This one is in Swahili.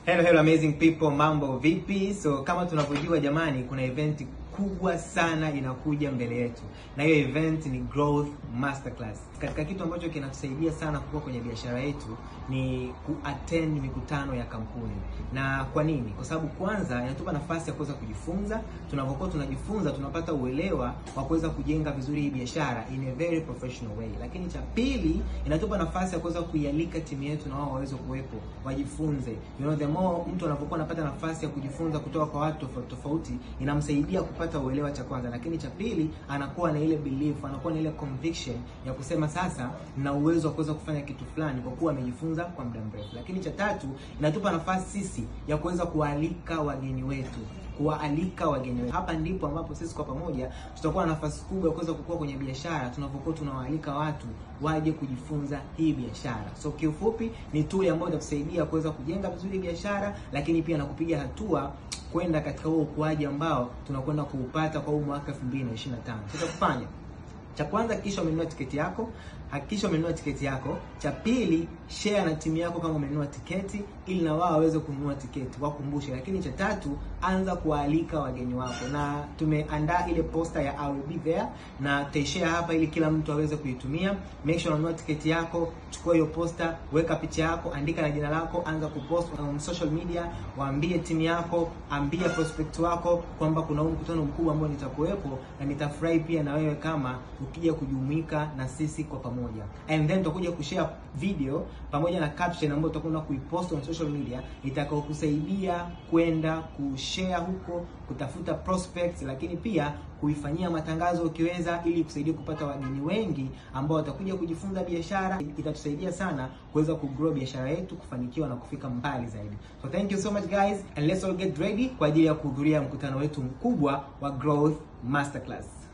Hello amazing people, mambo vipi? So kama tunavyojua jamani, kuna event kubwa sana inakuja mbele yetu. Na hiyo event ni Growth Masterclass. Katika kitu ambacho kinatusaidia sana kukua kwenye biashara yetu ni kuattend mikutano ya kampuni. Na kwa nini? Kwa sababu kwanza inatupa nafasi ya kuweza kujifunza. Tunapokuwa tunajifunza tunapata uelewa wa kuweza kujenga vizuri hii biashara in a very professional way. Lakini cha pili, inatupa nafasi ya kuweza kuialika timu yetu na wao waweze kuwepo, wajifunze. You know, the more mtu anapokuwa anapata nafasi ya kujifunza kutoka kwa watu tofauti, inamsaidia kupata uelewa cha kwanza. Lakini cha pili, anakuwa na ile belief, anakuwa na ile conviction ya kusema sasa na uwezo wa kuweza kufanya kitu fulani kwa kuwa amejifunza kwa muda mrefu. Lakini cha tatu, inatupa nafasi sisi ya kuweza kualika wageni wetu. Hapa ndipo ambapo sisi kwa pamoja tutakuwa na nafasi kubwa ya kuweza kukua kwenye biashara tunapokuwa tunawaalika watu waje kujifunza hii biashara. So kiufupi ni tool ambayo itatusaidia kuweza kujenga vizuri biashara, lakini pia na kupiga hatua kwenda katika huo ukuaji ambao tunakwenda kuupata kwa huu mwaka 2025. Tutakufanya cha kwanza, hakikisha umenunua tiketi yako. Cha pili, share na timu yako kama umenunua tiketi ili na wao waweze kununua tiketi, wakumbushe. Lakini cha tatu, anza kualika wageni wako. Na tumeandaa ile poster ya I will be there na tutaishare hapa ili kila mtu aweze kuitumia. Make sure ununua tiketi yako, chukua hiyo poster, weka picha yako, andika na jina lako, anza kupost on social media, waambie timu yako, ambia prospect wako kwamba kuna mkutano mkubwa ambao nitakuwepo na nitafurahi pia na wewe kama ukija kujumuika na sisi kwa pamoja. And then tutakuja kushare video pamoja na caption ambayo tutakwenda kuipost on social media itakayokusaidia kwenda kushare huko, kutafuta prospects, lakini pia kuifanyia matangazo ukiweza, ili kusaidia kupata wageni wengi ambao watakuja kujifunza biashara. Itatusaidia sana kuweza kugrow biashara yetu, kufanikiwa na kufika mbali zaidi. So thank you so much guys, and let's all get ready kwa ajili ya kuhudhuria mkutano wetu mkubwa wa Growth Masterclass.